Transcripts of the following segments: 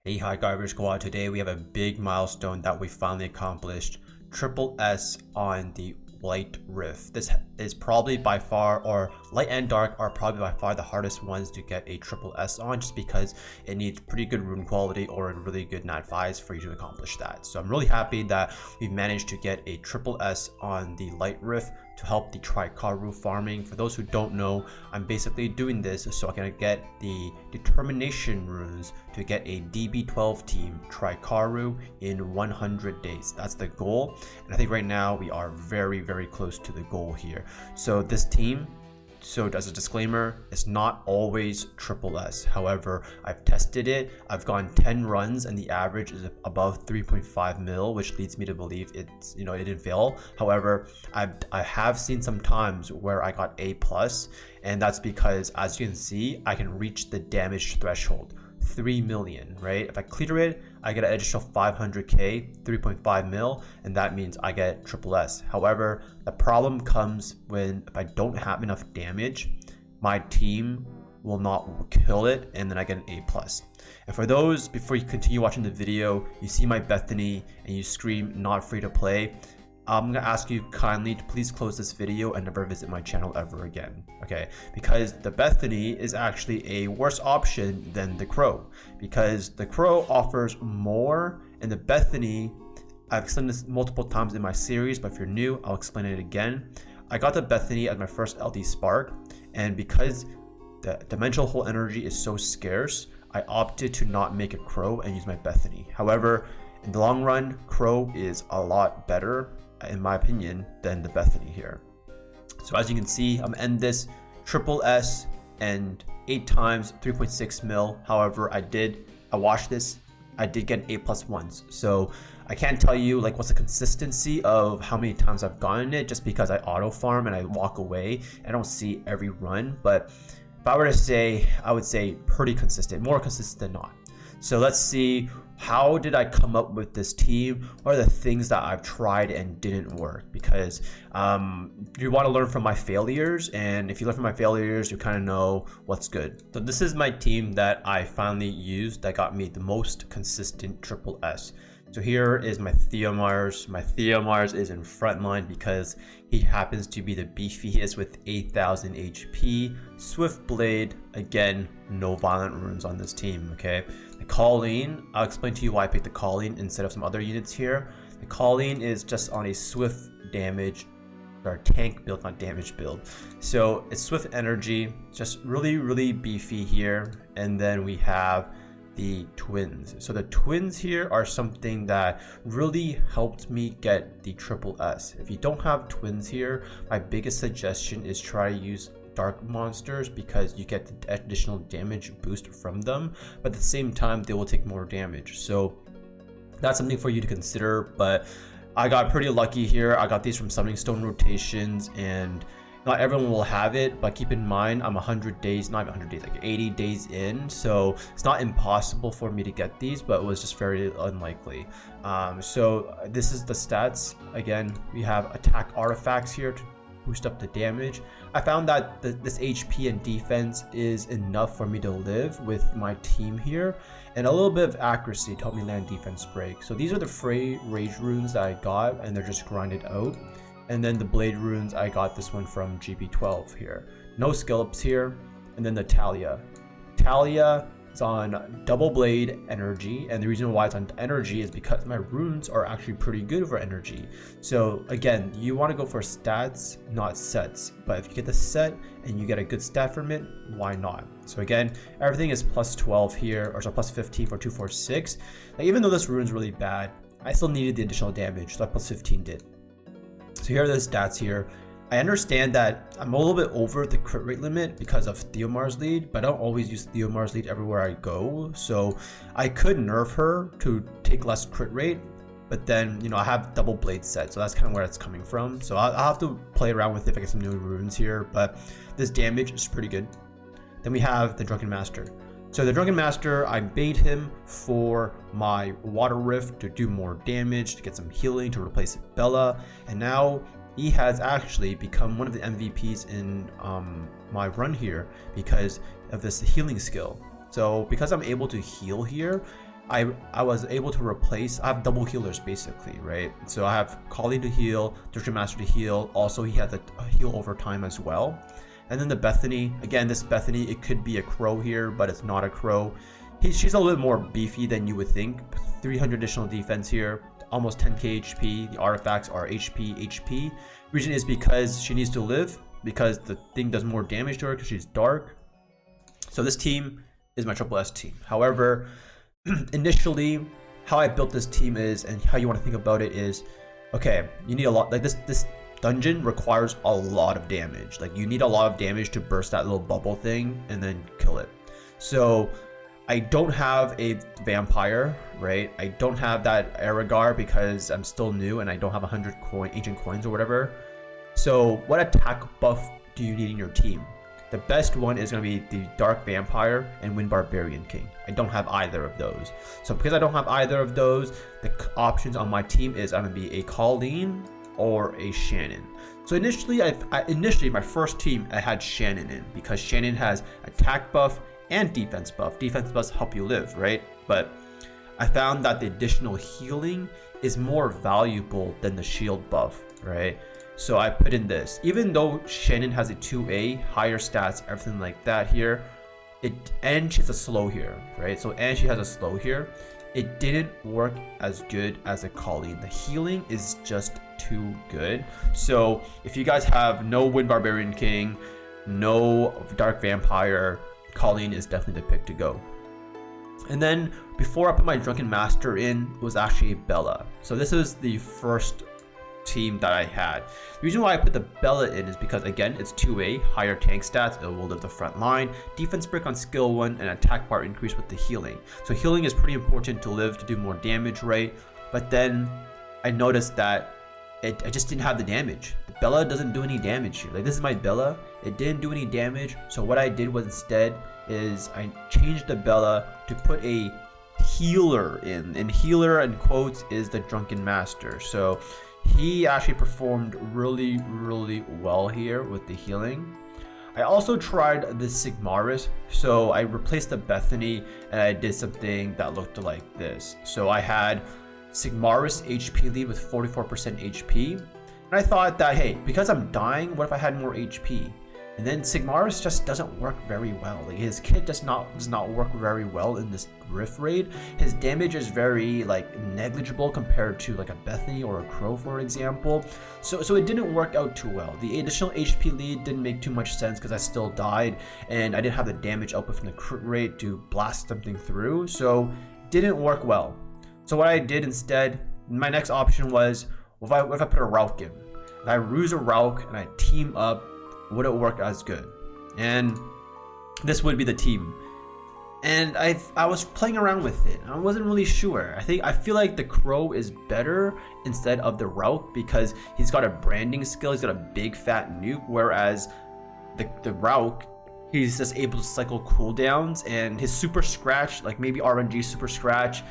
Hey, hi Garbage Squad. Today we have a big milestone that we finally accomplished. Triple S on the Light Rift. This is probably by far, or Light and Dark are probably by far the hardest ones to get a Triple S on, just because it needs pretty good rune quality or really good nat 5s for you to accomplish that. So I'm really happy that we've managed to get a Triple S on the Light Rift to help the Tricaru farming. For those who don't know, I'm basically doing this so I can get the determination runes to get a DB12 team Tricaru in 100 days. That's the goal, and I think right now we are very close to the goal here. So this team, so as a disclaimer, it's not always triple S. However, I've tested it. I've gone 10 runs and the average is above 3.5 mil, which leads me to believe it's, it didn't fail. However, I have seen some times where I got A+, and that's because, as you can see, I can reach the damage threshold. 3 million, right? If I clear it, I get an additional 500k, 3.5 mil, and that means I get triple S. However, the problem comes when if I don't have enough damage, my team will not kill it, and then I get an A+. And for those, before you continue watching the video, you see my Bethany and you scream not free to play, I'm gonna ask you kindly to please close this video and never visit my channel ever again, okay? Because the Bethany is actually a worse option than the Crow, because the Crow offers more, and the Bethany, I've explained this multiple times in my series, but if you're new, I'll explain it again. I got the Bethany as my first LD Spark, and because the Dimensional Hole energy is so scarce, I opted to not make a Crow and use my Bethany. However, in the long run, Crow is a lot better, in my opinion, than the Bethany here. So as you can see, I'm gonna end this triple S and 8 times 3.6 mil. However, I watched this, I did get an A+ once. So I can't tell you like what's the consistency of how many times I've gotten it, just because I auto farm and I walk away. I don't see every run, but if I were to say, I would say pretty consistent, more consistent than not. So let's see, how did I come up with this team? What are the things that I've tried and didn't work? Because you want to learn from my failures, and if you learn from my failures, you kind of know what's good. So this is my team that I finally used that got me the most consistent triple S. So here is my Theomars. My Theomars is in frontline because he happens to be the beefiest with 8,000 HP. Swift Blade, again, no violent runes on this team, okay? The Colleen, I'll explain to you why I picked the Colleen instead of some other units here. The Colleen is just on a Swift damage, or tank build, not damage build. So it's Swift energy, just really beefy here. And then we have the twins. So the twins here are something that really helped me get the triple S. If you don't have twins here, my biggest suggestion is try to use dark monsters, because you get the additional damage boost from them, but at the same time they will take more damage. So that's something for you to consider. But I got pretty lucky here. I got these from Summoning Stone rotations, and not everyone will have it, but keep in mind I'm 100 days, not 100 days, like 80 days in, so it's not impossible for me to get these, but it was just very unlikely. So this is the stats. Again, we have attack artifacts here to boost up the damage. I found that this HP and defense is enough for me to live with my team here, and a little bit of accuracy to help me land defense break. So these are the Frey Rage runes that I got, and they're just grinded out. And then the Blade runes, I got this one from GB12 here. No skill ups here. And then the Talia. Talia is on double blade energy, and the reason why it's on energy is because my runes are actually pretty good for energy. So again, you want to go for stats, not sets. But if you get the set and you get a good stat from it, why not? So again, everything is plus 12 here, or so plus 15 for 246. Like, even though this rune's really bad, I still needed the additional damage, so that plus 15 did. So here are the stats here. I understand that I'm a little bit over the crit rate limit because of Theomar's lead, but I don't always use Theomar's lead everywhere I go. So I could nerf her to take less crit rate, but then, I have double blade set, so that's kind of where it's coming from. So I'll have to play around with it if I get some new runes here, but this damage is pretty good. Then we have the Drunken Master. So the Drunken Master, I bait him for my Water Rift to do more damage, to get some healing, to replace Bella, and now he has actually become one of the MVPs in my run here because of this healing skill. So because I'm able to heal here, I was able to replace. I have double healers basically, right? So I have Colleen to heal, Dungeon Master to heal. Also, he has a heal over time as well. And then the Bethany. Again, this Bethany, it could be a crow here, but it's not a crow. She's a little bit more beefy than you would think. 300 additional defense here, almost 10k HP. The artifacts are HP. Reason is because she needs to live, because the thing does more damage to her because she's dark. So this team is my triple S team. However, initially, how I built this team is, and how you want to think about it is, okay, you need a lot, like this dungeon requires a lot of damage. Like you need a lot of damage to burst that little bubble thing and then kill it. So I don't have a vampire, right? I don't have that Aragar because I'm still new and I don't have 100 ancient coins or whatever. So what attack buff do you need in your team? The best one is going to be the Dark Vampire and Wind Barbarian King. I don't have either of those. So because I don't have either of those, the options on my team is I'm going to be a Colleen or a Shannon. So initially, initially my first team, I had Shannon in because Shannon has attack buff and defense buff. Defense buffs help you live, right? But I found that the additional healing is more valuable than the shield buff, right? So I put in this. Even though Shannon has a 2A, higher stats, everything like that here, and she's a slow here, right? So, and she has a slow here. It didn't work as good as a Colleen. The healing is just too good. So if you guys have no Wind Barbarian King, no Dark Vampire, Colleen is definitely the pick to go. And then before I put my Drunken Master in, it was actually Bella. So this is the first team that I had. The reason why I put the Bella in is because, again, it's 2A, higher tank stats, it will live the front line, defense brick on skill 1, and attack bar increase with the healing. So healing is pretty important to live, to do more damage, right? But then I noticed that I just didn't have the damage. The Bella doesn't do any damage here. Like, this is my Bella, it didn't do any damage. So what I did was instead is I changed the Bella to put a healer in, and healer in quotes is the Drunken Master. So he actually performed really well here with the healing. I also tried the Sigmaris, so I replaced the Bethany and I did something that looked like this. So I had Sigmaris HP lead with 44% HP, and I thought that, hey, because I'm dying, what if I had more HP? And then Sigmaris just doesn't work very well. Like, his kit does not work very well in this Rift raid. His damage is very negligible compared to like a Bethany or a Crow, for example. So it didn't work out too well. The additional HP lead didn't make too much sense because I still died and I didn't have the damage output from the crit rate to blast something through. So it didn't work well. So what I did instead, my next option was, if I put a Rouq in, if I ruse a Rouq and I team up, would it work as good? And this would be the team. And I was playing around with it. I wasn't really sure. I feel like the Crow is better instead of the Rouq because he's got a branding skill. He's got a big fat nuke, whereas the Rouq, he's just able to cycle cooldowns, and his super scratch, like maybe RNG super scratch,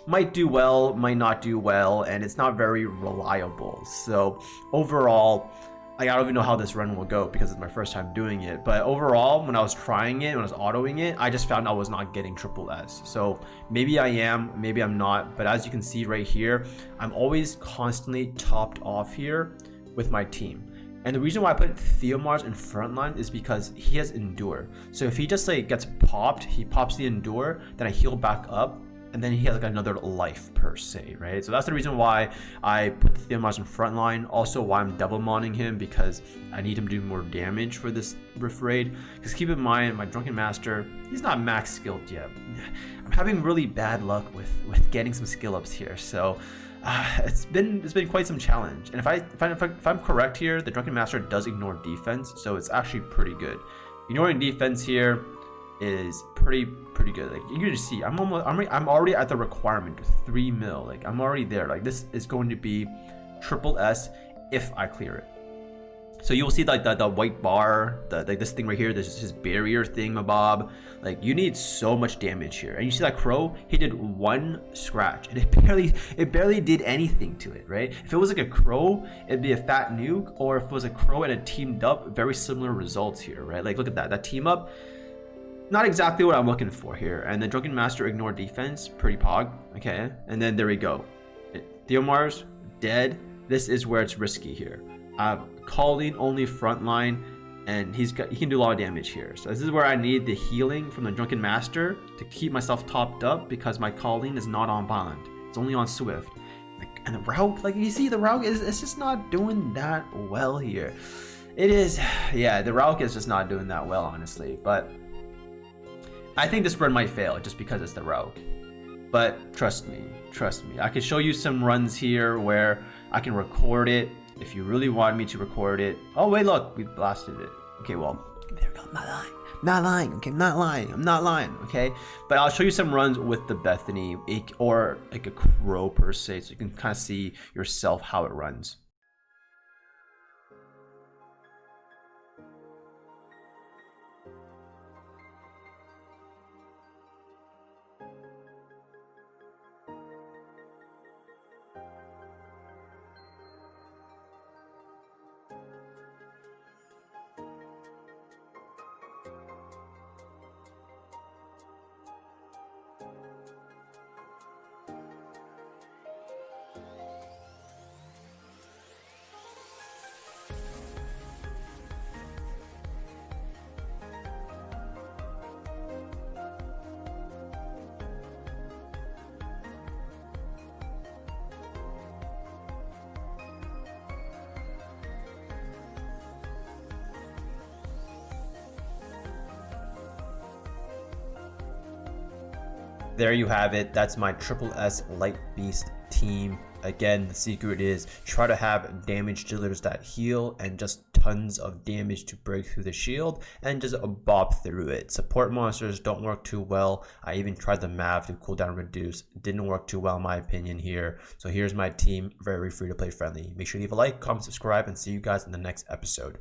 might do well, might not do well, and it's not very reliable. So overall, I don't even know how this run will go because it's my first time doing it. But overall, when I was trying it, when I was autoing it, I just found I was not getting triple S. So maybe I am, maybe I'm not. But as you can see right here, I'm always constantly topped off here with my team. And the reason why I put Theomars in frontline is because he has Endure. So if he just gets popped, he pops the Endure, then I heal back up, and then he has another life per se, right? So that's the reason why I put the Theomars in frontline. Also why I'm double modding him, because I need him to do more damage for this Rift raid. Because keep in mind, my Drunken Master, he's not max skilled yet. I'm having really bad luck with getting some skill ups here. So it's been quite some challenge. And if I'm correct here, the Drunken Master does ignore defense, so it's actually pretty good. Ignoring defense here is pretty good. Like, you can just see I'm already at the requirement, 3 mil. Like, I'm already there. Like, this is going to be triple S if I clear it. So you'll see like the white bar, like this thing right here, this barrier thing, mabob. Like, you need so much damage here. And you see that Crow, he did 1 scratch and it barely did anything to it, right? If it was like a Crow, it'd be a fat nuke, or if it was a Crow and it teamed up, very similar results here, right? Like, look at that team up. not exactly what I'm looking for here. And the Drunken Master ignore defense, pretty pog. Okay, and then there we go. Theomar's dead. This is where it's risky here. Calling only frontline, and he can do a lot of damage here. So this is where I need the healing from the Drunken Master to keep myself topped up, because my calling is not on bond. It's only on Swift. And the Rouq, like you see, the Rouq it's just not doing that well here. It is, yeah, the Rouq is just not doing that well, honestly. But I think this run might fail just because it's the Rouq. But trust me, I can show you some runs here where I can record it if you really want me to record it. Oh wait, look, we blasted it. Okay, well, there we go. I'm not lying. Okay, I'm not lying. Okay, but I'll show you some runs with the Bethany or like a crow per se, so you can kind of see yourself how it runs. There you have it. That's my SSS Light Beast team. Again, the secret is try to have damage dealers that heal and just tons of damage to break through the shield and just bob through it. Support monsters don't work too well. I even tried the Mav to cooldown reduce. Didn't work too well in my opinion here. So here's my team, very free to play friendly. Make sure you leave a like, comment, subscribe, and see you guys in the next episode.